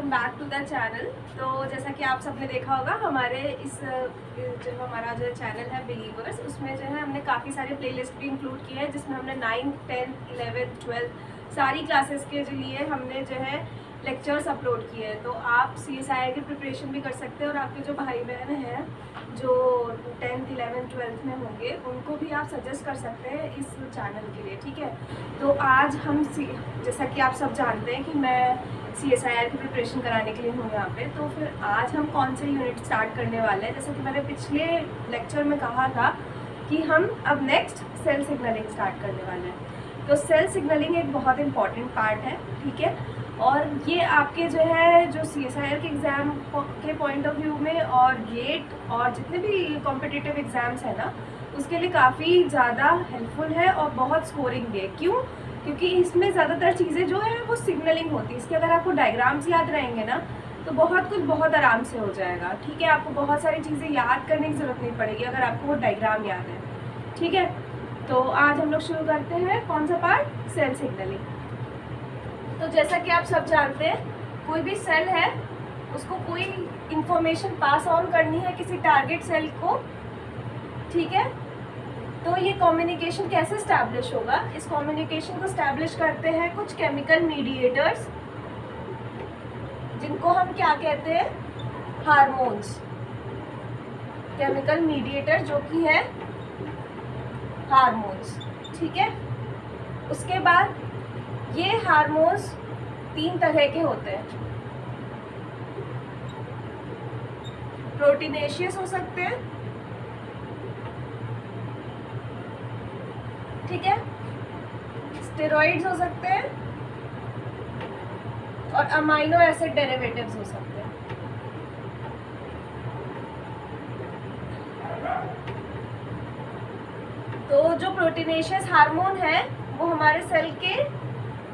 Welcome back to the channel. तो जैसा कि आप सबने देखा होगा हमारे हमारा जो चैनल है बिलीवर्स, उसमें जो है हमने काफ़ी सारे प्लेलिस्ट भी इंक्लूड किए हैं, जिसमें हमने 9th 10th 11th 12th सारी क्लासेस के लिए हमने जो है लेक्चर्स अपलोड किए हैं। तो आप CSIR की प्रिपरेशन भी कर सकते हैं और आपके जो भाई बहन हैं जो 10th 11th 12th में होंगे उनको भी आप सजेस्ट कर सकते हैं इस चैनल के लिए, ठीक है। तो आज हम जैसा कि आप सब जानते हैं कि मैं CSIR की प्रिपरेशन कराने के लिए हूँ यहाँ पे। तो फिर आज हम कौन से यूनिट स्टार्ट करने वाले हैं, जैसा कि मैंने पिछले लेक्चर में कहा था कि हम अब नेक्स्ट सेल सिग्नलिंग स्टार्ट करने वाले हैं। तो सेल सिग्नलिंग एक बहुत इंपॉर्टेंट पार्ट है, ठीक है। और ये आपके जो है जो CSIR के एग्ज़ाम के पॉइंट ऑफ व्यू में और गेट और जितने भी कॉम्पिटिटिव एग्ज़ाम्स हैं ना, उसके लिए काफ़ी ज़्यादा हेल्पफुल है और बहुत स्कोरिंग भी है। क्यों? क्योंकि इसमें ज़्यादातर चीज़ें जो है वो सिग्नलिंग होती है। इसके अगर आपको डायग्राम्स याद रहेंगे ना तो बहुत कुछ बहुत आराम से हो जाएगा, ठीक है। आपको बहुत सारी चीज़ें याद करने की ज़रूरत नहीं पड़ेगी अगर आपको वो डायग्राम याद है, ठीक है। तो आज हम लोग शुरू करते हैं कौन सा पार्ट, सेल सिग्नलिंग। तो जैसा कि आप सब जानते हैं, कोई भी सेल है उसको कोई इंफॉर्मेशन पास ऑन करनी है किसी टारगेट सेल को, ठीक है। तो ये कम्युनिकेशन कैसे स्टैब्लिश होगा? इस कम्युनिकेशन को स्टैब्लिश करते हैं कुछ केमिकल मीडिएटर्स, जिनको हम क्या कहते हैं, हार्मोन्स। केमिकल मीडिएटर जो कि है हार्मोन्स, ठीक है। उसके बाद ये हार्मोन्स 3 तरह के होते हैं। प्रोटीनेशियस हो सकते हैं, ठीक है, स्टेरॉइड्स हो सकते हैं और अमाइनो एसिड डेरिवेटिव्स हो सकते हैं। तो जो प्रोटीनेशियस हार्मोन है वो हमारे सेल के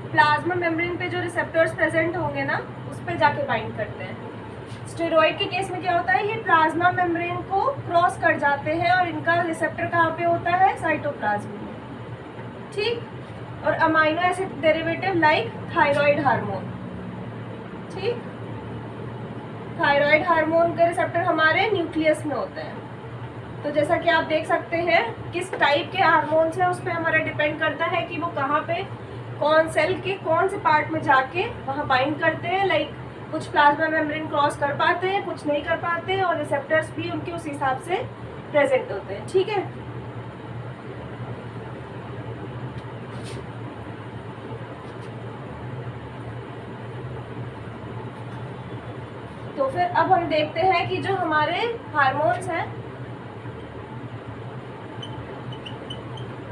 प्लाज्मा मेम्ब्रेन पे जो रिसेप्टर्स प्रेजेंट होंगे ना उस पे जाके बाइंड करते हैं। स्टेरॉइड के केस में क्या होता है, ये प्लाज्मा मेम्ब्रेन को क्रॉस कर जाते हैं और इनका रिसेप्टर कहाँ पे होता है, साइटोप्लाज्म में, ठीक। और amino acid derivative like thyroid hormone, ठीक। थायराइड हार्मोन के रिसेप्टर हमारे न्यूक्लियस में होते हैं। तो जैसा कि आप देख सकते हैं किस टाइप के हार्मोन्स है उस पर हमारा डिपेंड करता है कि वो कहाँ पे कौन सेल के कौन से पार्ट में जाके वहाँ बाइंड करते हैं। लाइक कुछ प्लाज्मा मेम्ब्रेन क्रॉस कर पाते हैं, कुछ नहीं कर पाते हैं, और रिसेप्टर्स भी उनके उस हिसाब से प्रेजेंट होते हैं, ठीक है। तो फिर अब हम देखते हैं कि जो हमारे हार्मोन्स हैं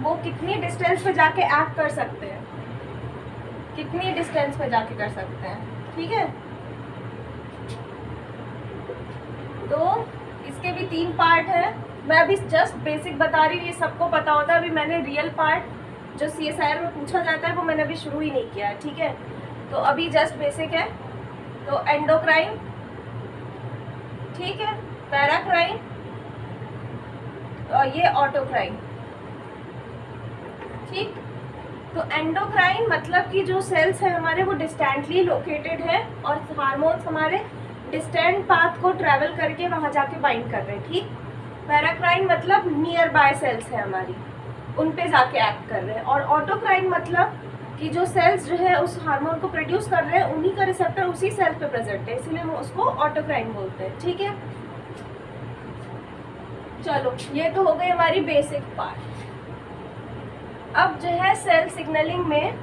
वो कितनी डिस्टेंस पे जाके एक्ट कर सकते हैं, कितनी डिस्टेंस पे जाके कर सकते हैं, ठीक है। तो इसके भी 3 पार्ट है। मैं अभी जस्ट बेसिक बता रही हूँ, ये सबको पता होता है। अभी मैंने रियल पार्ट जो CSIR में पूछा जाता है वो मैंने अभी शुरू ही नहीं किया है, ठीक है। तो अभी जस्ट बेसिक है। तो एंडोक्राइन, ठीक है, पैराक्राइन और ये ऑटोक्राइन, ठीक। तो एंडोक्राइन मतलब कि जो सेल्स है हमारे वो डिस्टेंटली लोकेटेड है और हार्मोन्स हमारे डिस्टेंट पाथ को ट्रेवल करके वहां जाके बाइंड कर रहे हैं, ठीक। पैराक्राइन मतलब नियर बाय सेल्स है हमारी, उन पे जाके एक्ट कर रहे हैं। और ऑटोक्राइन मतलब कि जो सेल्स जो है उस हार्मोन को प्रोड्यूस कर रहे हैं उन्हीं का रिसेप्टर उसी सेल पे प्रेजेंट है, इसीलिए हम उसको ऑटोक्राइन बोलते हैं, ठीक है। चलो, ये तो हो गई हमारी बेसिक पार्ट। अब जो है सेल सिग्नलिंग में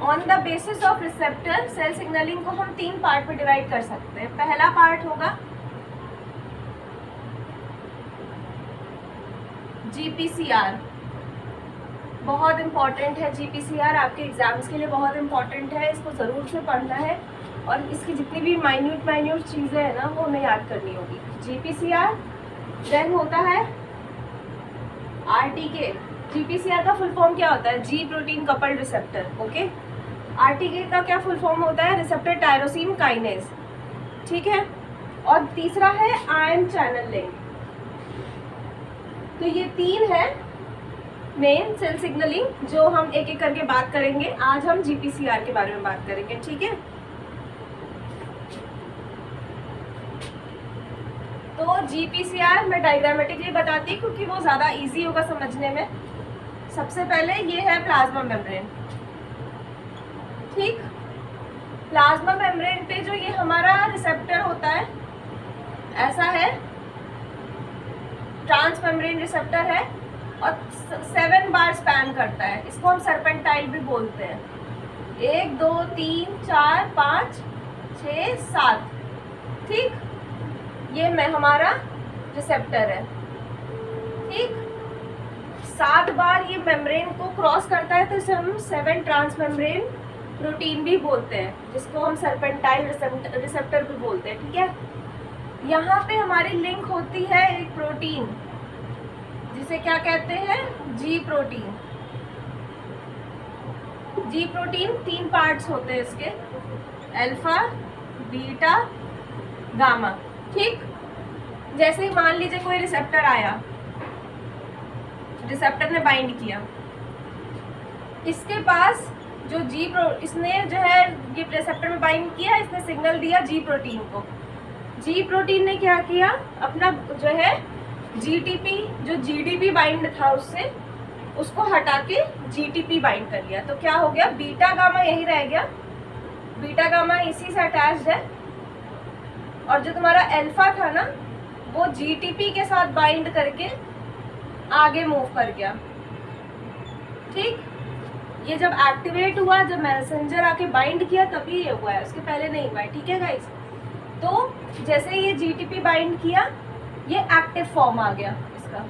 on the basis of receptor cell signalling को हम 3 पार्ट में डिवाइड कर सकते हैं। पहला पार्ट होगा GPCR, बहुत इंपॉर्टेंट है। GPCR आपके एग्जाम्स के लिए बहुत इंपॉर्टेंट है, इसको ज़रूर से पढ़ना है और इसकी जितनी भी माइन्यूट चीज़ें हैं ना वो हमें याद करनी होगी। GPCR देन होता है RTK। GPCR का फुल फॉर्म क्या होता है, G protein coupled receptor, okay. RTK का क्या फुल फॉर्म होता है, रिसेप्टर टायरोसिन काइनेज, ठीक है। और तीसरा है आयन चैनल लिंक। तो ये 3 है मेन सेल सिग्नलिंग जो हम एक एक करके बात करेंगे। आज हम GPCR के बारे में बात करेंगे, ठीक है। तो GPCR मैं डायग्रामेटिकली बताती क्योंकि वो ज़्यादा इजी होगा समझने में। सबसे पहले ये है प्लाज्मा मेम्ब्रेन, ठीक। प्लाज्मा मेम्ब्रेन पे जो ये हमारा रिसेप्टर होता है, ऐसा है, ट्रांस मेम्ब्रेन रिसेप्टर है और 7 बार स्पैन करता है। इसको हम सर्पेंटाइल भी बोलते हैं। 1 2 3 4 5 6 7, ठीक। ये मैं हमारा रिसेप्टर है, ठीक। 7 बार ये मेम्ब्रेन को क्रॉस करता है तो इसे हम 7 ट्रांस मेम्ब्रेन प्रोटीन भी बोलते हैं, जिसको हम सर्पेंटाइल रिसेप्टर भी बोलते हैं, ठीक है। यहाँ पे हमारी लिंक होती है एक प्रोटीन, जिसे क्या कहते हैं, जी प्रोटीन। जी प्रोटीन 3 पार्ट्स होते हैं इसके, अल्फा, बीटा, गामा, ठीक। जैसे ही मान लीजिए कोई रिसेप्टर आया, रिसेप्टर ने बाइंड किया, इसके पास जो इसने जो है ये रिसेप्टर में बाइंड किया, इसने सिग्नल दिया जी प्रोटीन को। जी प्रोटीन ने क्या किया, अपना जो है जीटीपी, जो जीडीपी बाइंड था उससे, उसको हटा के जीटीपी बाइंड कर लिया। तो क्या हो गया, बीटा गामा यही रह गया, बीटा गामा इसी से अटैच्ड है। और जो तुम्हारा अल्फा था ना, वो जीटीपी के साथ बाइंड करके आगे मूव कर गया, ठीक। ये जब एक्टिवेट हुआ, जब मैसेंजर आके बाइंड किया, तभी ये हुआ है, उसके पहले नहीं हुआ है, ठीक है गाइस। तो जैसे ये जीटीपी बाइंड किया, ये एक्टिव फॉर्म आ गया इसका।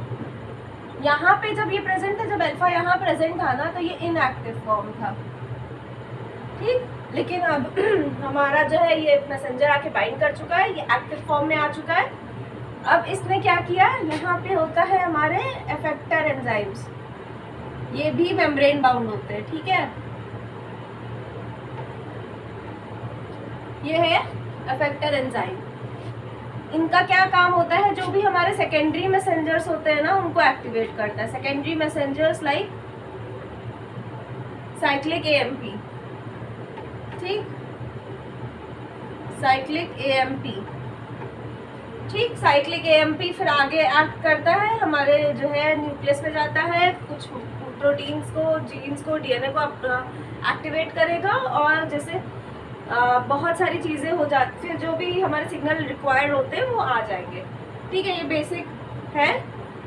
यहाँ पे जब ये प्रेजेंट था, जब अल्फा यहाँ प्रेजेंट था ना, तो ये इनएक्टिव फॉर्म था, ठीक। लेकिन अब हमारा जो है ये मैसेंजर आके बाइंड कर चुका है, ये एक्टिव फॉर्म में आ चुका है। अब इसने क्या किया, यहाँ पे होता है हमारे एफेक्टर एंजाइम्स, ये भी मेम्ब्रेन बाउंड होते हैं, ठीक है। ये है एफेक्टर एंजाइम। इनका क्या काम होता है, जो भी हमारे सेकेंडरी मैसेंजर्स होते हैं ना, उनको एक्टिवेट करता है। Secondary messengers like cyclic AMP, ठीक, साइक्लिक एएमपी, ठीक। साइक्लिक एएमपी फिर आगे एक्ट करता है, हमारे जो है न्यूक्लियस में जाता है, कुछ प्रोटीन्स को, जीन्स को, डीएनए को एक्टिवेट करेगा, और जैसे बहुत सारी चीज़ें हो जाती, फिर जो भी हमारे सिग्नल रिक्वायर्ड होते हैं वो आ जाएंगे, ठीक है। ये बेसिक है।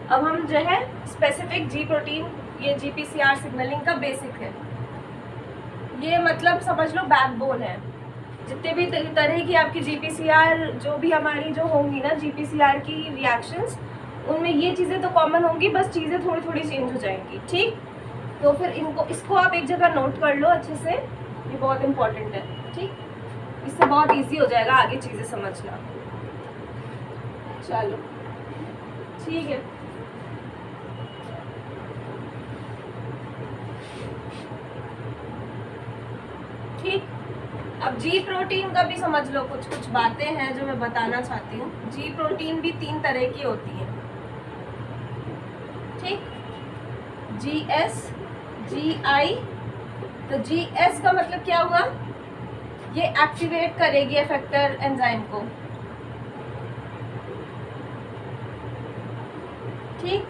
अब हम जो है स्पेसिफिक जी प्रोटीन, ये GPCR सिग्नलिंग का बेसिक है। ये मतलब समझ लो बैकबोन है। जितने भी तरह की आपकी GPCR, जो भी हमारी जो होंगी ना GPCR की रिएक्शंस, उनमें ये चीज़ें तो कॉमन होंगी, बस चीज़ें थोड़ी थोड़ी चेंज हो जाएंगी, ठीक। तो फिर इसको आप एक जगह नोट कर लो अच्छे से, ये बहुत इंपॉर्टेंट है, ठीक। इससे बहुत इजी हो जाएगा आगे चीज़ें समझना। चलो ठीक है। ठीक, अब जी प्रोटीन का भी समझ लो, कुछ कुछ बातें हैं जो मैं बताना चाहती हूँ। जी प्रोटीन भी 3 तरह की होती है, ठीक। GS, GI। तो GS का मतलब क्या हुआ, ये एक्टिवेट करेगी एफेक्टर एंजाइम को, ठीक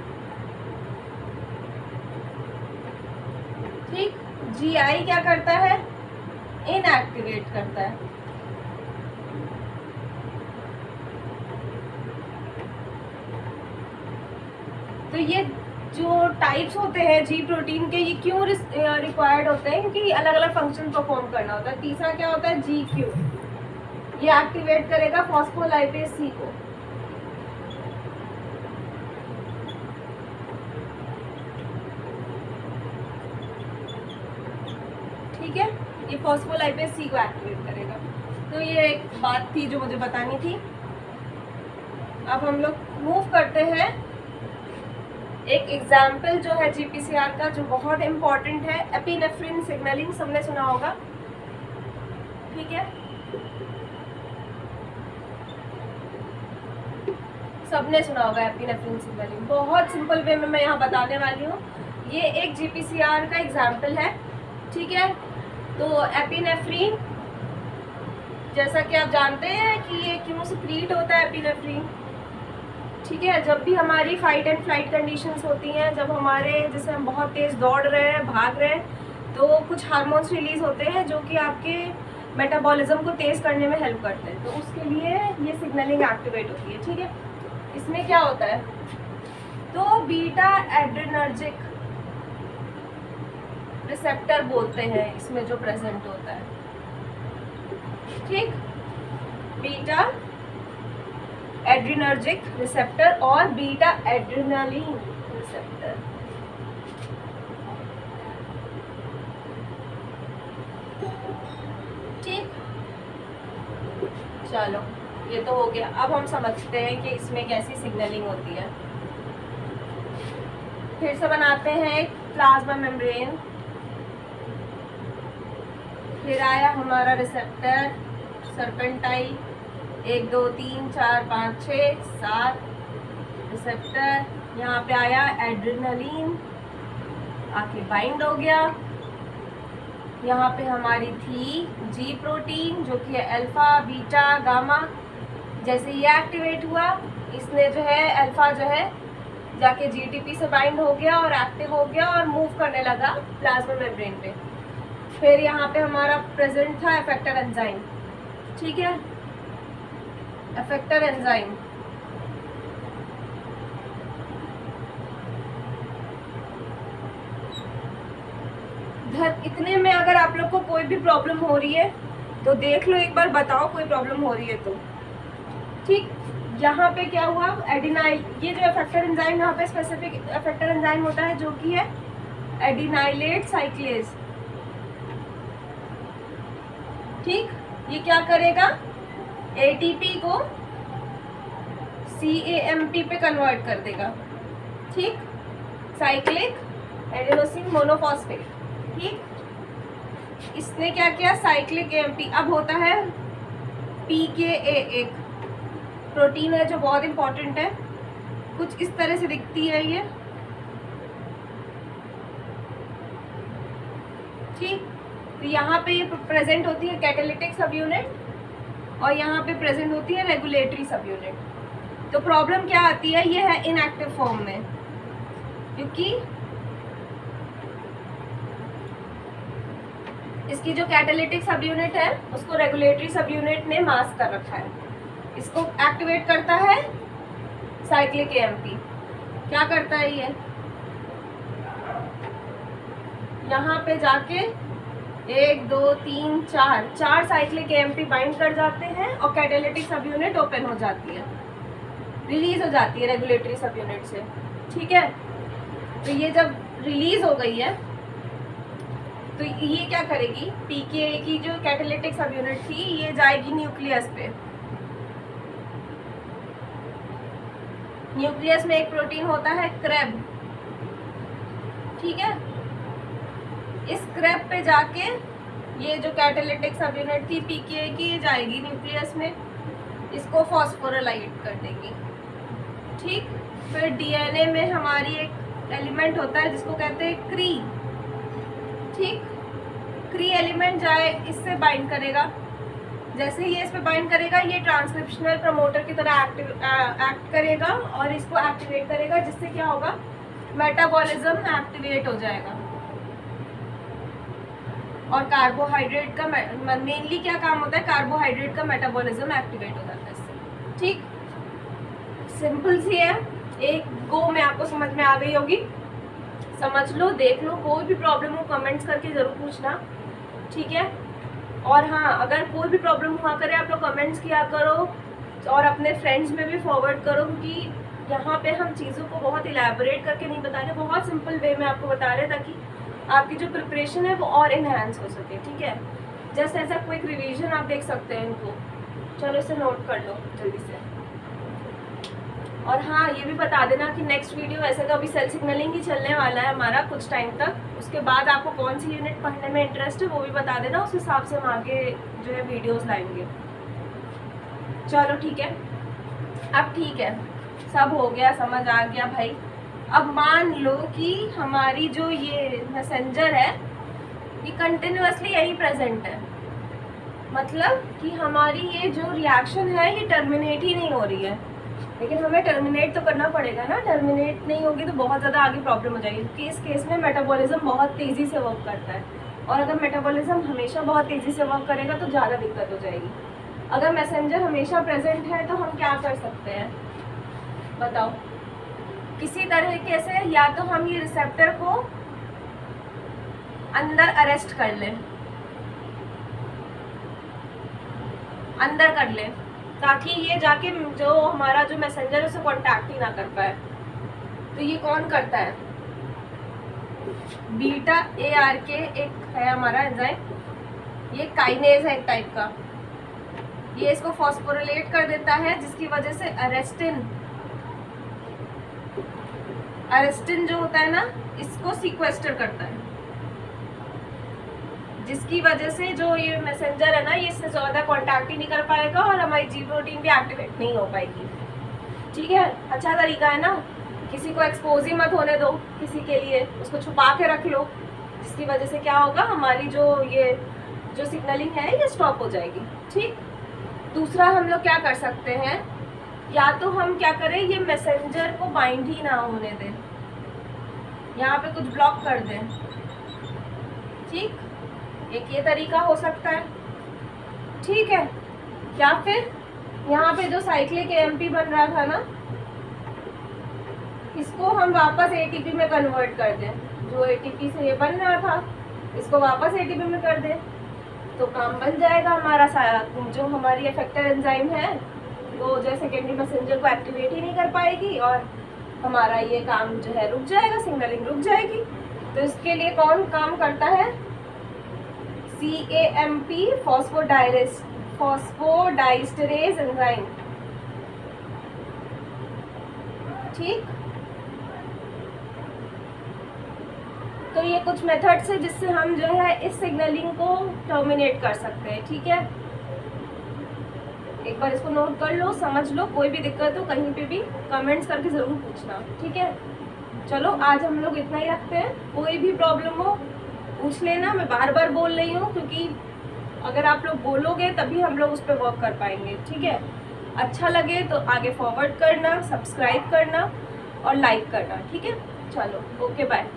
ठीक। GI क्या करता है, इनएक्टिवेट करता है। तो ये जो टाइप्स होते हैं जी प्रोटीन के, ये क्यों रिक्वायर्ड होते हैं, क्योंकि अलग अलग फंक्शन परफॉर्म करना होता है। तीसरा क्या होता है, GQ, ये एक्टिवेट करेगा फॉस्फोलाइपेज C को, ठीक है। ये फॉस्फोलाइपेज C को एक्टिवेट करेगा। तो ये एक बात थी जो मुझे बतानी थी। अब हम लोग मूव करते हैं। एक एग्जाम्पल जो है GPCR का, जो बहुत इम्पॉर्टेंट है, एपिनेफ्रिन सिग्नलिंग, सबने सुना होगा, ठीक है। सबने सुना होगा एपिनेफ्रिन सिग्नलिंग। बहुत सिंपल वे में मैं यहाँ बताने वाली हूँ। ये एक GPCR का एग्जाम्पल है, ठीक है। तो एपिनेफ्रिन, जैसा कि आप जानते हैं कि ये क्यों सिक्रीट होता है एपिनेफ्रिन, ठीक है। जब भी हमारी फाइट एंड फ्लाइट कंडीशंस होती हैं, जब हमारे जैसे हम बहुत तेज़ दौड़ रहे हैं, भाग रहे हैं, तो कुछ हार्मोन्स रिलीज होते हैं जो कि आपके मेटाबॉलिज्म को तेज़ करने में हेल्प करते हैं। तो उसके लिए ये सिग्नलिंग एक्टिवेट होती है, ठीक है। इसमें क्या होता है, तो बीटा एड्रेनर्जिक रिसेप्टर बोलते हैं इसमें जो प्रेजेंट होता है, ठीक। बीटा एड्रेनर्जिक रिसेप्टर और बीटा एड्रेनालिन रिसेप्टर, ठीक। चलो ये तो हो गया। अब हम समझते हैं कि इसमें कैसी सिग्नलिंग होती है। फिर से बनाते हैं एक प्लाज्मा मेम्ब्रेन। फिर आया हमारा रिसेप्टर सर्पेंटाइल, 1 2 3 4 5 6 7 रिसेप्टर। यहाँ पे आया एड्रेनालिन, आके बाइंड हो गया। यहाँ पे हमारी थी जी प्रोटीन जो कि है अल्फा बीटा गामा। जैसे ये एक्टिवेट हुआ, इसने जो है अल्फा जो है जाके GTP से बाइंड हो गया और एक्टिव हो गया और मूव करने लगा प्लाज्मा मेम्ब्रेन पे। फिर यहाँ पे हमारा प्रेजेंट था इफेक्टर एंजाइम, ठीक है। इफेक्टर एंजाइम इतने में अगर आप लोग को कोई भी प्रॉब्लम हो रही है तो देख लो एक बार, बताओ कोई प्रॉब्लम हो रही है तो, ठीक। यहाँ पे क्या हुआ, एडिनाइल, ये जो इफेक्टर एंजाइम यहाँ पे स्पेसिफिक इफेक्टर एंजाइम होता है जो कि है एडिनाइलेट साइक्लेज, ठीक। ये क्या करेगा, ATP को CAMP पे कन्वर्ट कर देगा, ठीक। साइक्लिक एडेनोसिन मोनोफॉस्फेट, ठीक। इसने क्या किया, साइक्लिक AMP। अब होता है PKA, एक प्रोटीन है जो बहुत इंपॉर्टेंट है, कुछ इस तरह से दिखती है ये, ठीक। तो यहाँ पे ये प्रेजेंट होती है कैटालिटिक सब यूनिट और यहाँ पे प्रेजेंट होती है रेगुलेटरी सब यूनिट। तो प्रॉब्लम क्या आती है, ये है इनएक्टिव फॉर्म में, क्योंकि इसकी जो कैटालिटिक सब यूनिट है उसको रेगुलेटरी सब यूनिट ने मास्क कर रखा है। इसको एक्टिवेट करता है साइक्लिक AMP। क्या करता है ये, यहाँ पे जाके 1 2 3 4 साइक्लिक AMP बाइंड कर जाते हैं और कैटालिटिक सब यूनिट ओपन हो जाती है, रिलीज हो जाती है रेगुलेटरी सब यूनिट से, ठीक है। तो ये जब रिलीज हो गई है तो ये क्या करेगी, PKA की जो कैटालिटिक सब यूनिट थी ये जाएगी न्यूक्लियस पे। न्यूक्लियस में एक प्रोटीन होता है क्रेब, ठीक है। इस क्रेब पे जाके ये जो कैटालिटिक सब यूनिट थी PKA की, ये जाएगी न्यूक्लियस में, इसको फॉस्फोराइलेट कर देगी, ठीक। फिर DNA में हमारी एक एलिमेंट होता है जिसको कहते हैं क्री, ठीक। क्री एलिमेंट जाए इससे बाइंड करेगा। जैसे ही ये इस पे बाइंड करेगा ये ट्रांसक्रिप्शनल प्रमोटर की तरह एक्ट करेगा और इसको एक्टिवेट करेगा, जिससे क्या होगा, मेटाबॉलिज्म एक्टिवेट हो जाएगा। और कार्बोहाइड्रेट का मेनली क्या काम होता है, कार्बोहाइड्रेट का मेटाबॉलिज्म एक्टिवेट हो जाता है इससे, ठीक। सिंपल सी है, एक गो में आपको समझ में आ गई होगी। समझ लो, देख लो, कोई भी प्रॉब्लम हो कमेंट्स करके ज़रूर पूछना, ठीक है। और हाँ, अगर कोई भी प्रॉब्लम हुआ करे आप लोग कमेंट्स किया करो और अपने फ्रेंड्स में भी फॉरवर्ड करो, क्योंकि यहाँ पे हम चीज़ों को बहुत इलेबोरेट करके नहीं बता रहे, बहुत सिंपल वे में आपको बता रहे ताकि आपकी जो प्रिपरेशन है वो और इन्हांस हो सके, ठीक है। जस्ट ऐसा क्विक रिवीजन आप देख सकते हैं इनको। चलो इसे नोट कर लो जल्दी से। और हाँ, ये भी बता देना कि नेक्स्ट वीडियो ऐसे तो अभी सेल सिग्नलिंग ही चलने वाला है हमारा कुछ टाइम तक, उसके बाद आपको कौन सी यूनिट पढ़ने में इंटरेस्ट है वो भी बता देना, उस हिसाब से हम आगे जो है वीडियोस लाएंगे। चलो ठीक है, अब ठीक है, सब हो गया, समझ आ गया भाई। अब मान लो कि हमारी जो ये मैसेंजर है ये कंटिन्यूअसली यही प्रेजेंट है, मतलब कि हमारी ये जो रिएक्शन है ये टर्मिनेट ही नहीं हो रही है। लेकिन हमें टर्मिनेट तो करना पड़ेगा ना, टर्मिनेट नहीं होगी तो बहुत ज़्यादा आगे प्रॉब्लम हो जाएगी, क्योंकि इस केस में मेटाबॉलिज्म बहुत तेज़ी से वर्क करता है, और अगर मेटाबॉलिज्म हमेशा बहुत तेज़ी से वर्क करेगा तो ज़्यादा दिक्कत हो जाएगी। अगर मैसेंजर हमेशा प्रेजेंट है तो हम क्या कर सकते हैं बताओ? किसी तरीके से या तो हम ये रिसेप्टर को अंदर अरेस्ट कर लें, अंदर कर लें, ताकि ये जाके जो हमारा जो मैसेंजर है उसे कांटेक्ट ही ना कर पाए। तो ये कौन करता है? बीटा ARK एक है हमारा एंजाइम, ये काइनेज है एक टाइप का, ये इसको फॉस्फोरिलेट कर देता है, जिसकी वजह से अरेस्टिन जो होता है ना इसको सीक्वेस्टर करता है, जिसकी वजह से जो ये मैसेंजर है ना ये इससे ज़्यादा कांटेक्ट ही नहीं कर पाएगा और हमारी जी प्रोटीन भी एक्टिवेट नहीं हो पाएगी। ठीक है, अच्छा तरीका है ना, किसी को एक्सपोज ही मत होने दो, किसी के लिए उसको छुपा के रख लो, जिसकी वजह से क्या होगा, हमारी जो सिग्नलिंग है ये स्टॉप हो जाएगी। ठीक, दूसरा हम लोग क्या कर सकते हैं, या तो हम क्या करें, ये मैसेंजर को बाइंड ही ना होने दें, यहाँ पे कुछ ब्लॉक कर दें। ठीक, एक ये तरीका हो सकता है। ठीक है, या फिर यहाँ पे जो साइक्लिक AMP बन रहा था ना इसको हम वापस ATP में कन्वर्ट कर दें, जो ATP से ये बन रहा था इसको वापस ATP में कर दें, तो काम बन जाएगा हमारा। जो हमारी इफेक्टर एंजाइम है वो जो सेकेंडरी मैसेंजर को एक्टिवेट ही नहीं कर पाएगी और हमारा ये काम जो है रुक जाएगा, सिग्नलिंग रुक जाएगी। तो इसके लिए कौन काम करता है? CAMP phosphodiesterase enzyme. ठीक, तो ये कुछ मेथड्स है जिससे हम जो है इस सिग्नलिंग को टर्मिनेट कर सकते हैं। ठीक है, एक बार इसको नोट कर लो, समझ लो, कोई भी दिक्कत हो कहीं पे भी कमेंट्स करके ज़रूर पूछना। ठीक है, चलो आज हम लोग इतना ही रखते हैं, कोई भी प्रॉब्लम हो पूछ लेना। मैं बार बार बोल रही हूँ क्योंकि अगर आप लोग बोलोगे तभी हम लोग उस पर वर्क कर पाएंगे। ठीक है, अच्छा लगे तो आगे फॉरवर्ड करना, सब्सक्राइब करना और लाइक करना। ठीक है, चलो ओके बाय।